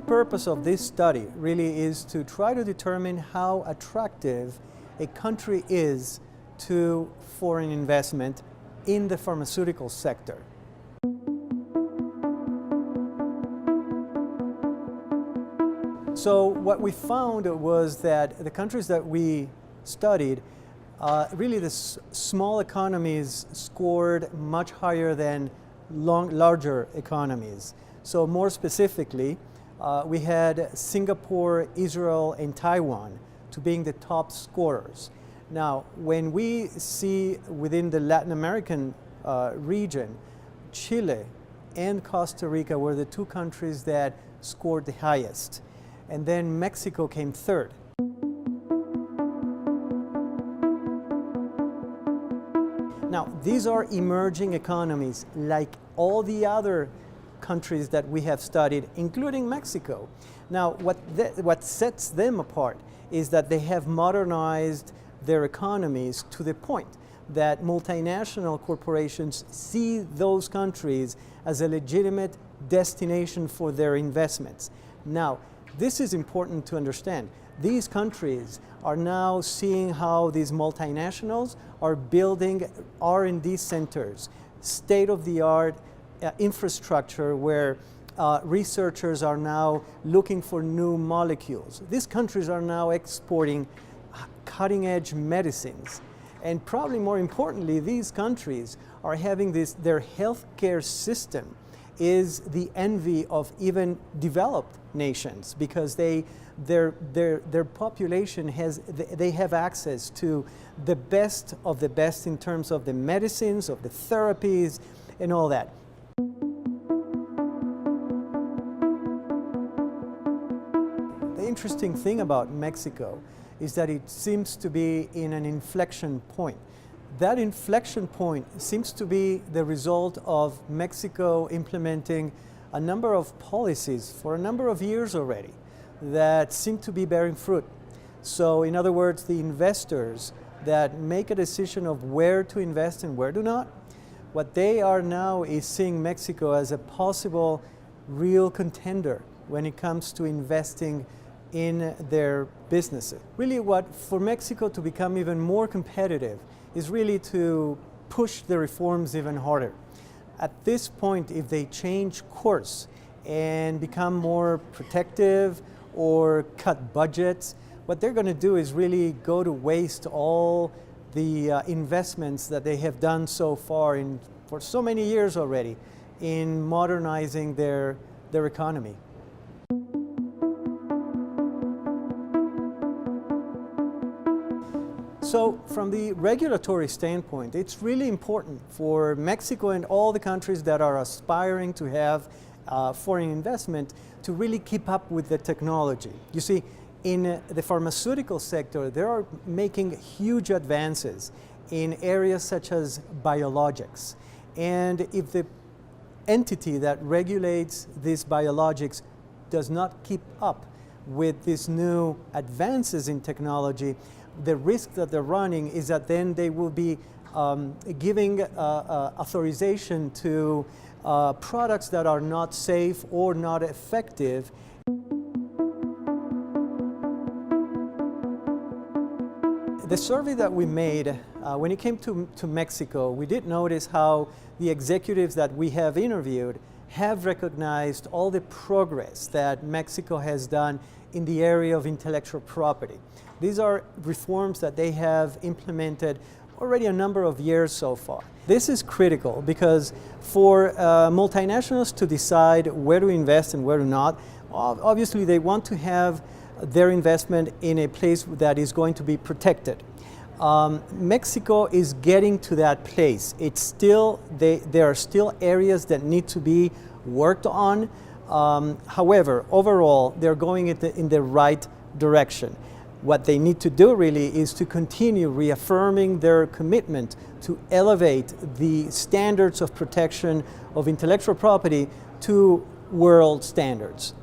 purpose of this study really is to try to determine how attractive a country is to foreign investment in the pharmaceutical sector. So what we found was that the countries that we studied, really the small economies scored much higher than larger economies. So more specifically, we had Singapore, Israel, and Taiwan to being the top scorers. Now, when we see within the Latin American region, Chile and Costa Rica were the two countries that scored the highest. And then Mexico came third. Now, these are emerging economies like all the other countries that we have studied, including Mexico. Now, what sets them apart is that they have modernized their economies to the point that multinational corporations see those countries as a legitimate destination for their investments. Now, this is important to understand. These countries are now seeing how these multinationals are building R&D centers, state-of-the-art infrastructure where researchers are now looking for new molecules. These countries are now exporting cutting-edge medicines. And probably more importantly, these countries are having their healthcare system is the envy of even developed nations because their population they have access to the best of the best in terms of the medicines, of the therapies, and all that. The interesting thing about Mexico is that it seems to be in an inflection point. That inflection point seems to be the result of Mexico implementing a number of policies for a number of years already that seem to be bearing fruit. So in other words, the investors that make a decision of where to invest and where to not, what they are now is seeing Mexico as a possible real contender when it comes to investing in their businesses. Really for Mexico to become even more competitive is really to push the reforms even harder. At this point, if they change course and become more protective or cut budgets, what they're going to do is really go to waste all the investments that they have done so far for so many years already in modernizing their economy. So from the regulatory standpoint, it's really important for Mexico and all the countries that are aspiring to have foreign investment to really keep up with the technology. You see, in the pharmaceutical sector, they are making huge advances in areas such as biologics. And if the entity that regulates these biologics does not keep up with these new advances in technology, the risk that they're running is that then they will be giving authorization to products that are not safe or not effective. The survey that we made when it came to Mexico, we did notice how the executives that we have interviewed have recognized all the progress that Mexico has done in the area of intellectual property. These are reforms that they have implemented already a number of years so far. This is critical because for multinationals to decide where to invest and where to not, obviously they want to have their investment in a place that is going to be protected. Mexico is getting to that place. It's still, there are still areas that need to be worked on. However, overall, they're going in the right direction. What they need to do really is to continue reaffirming their commitment to elevate the standards of protection of intellectual property to world standards.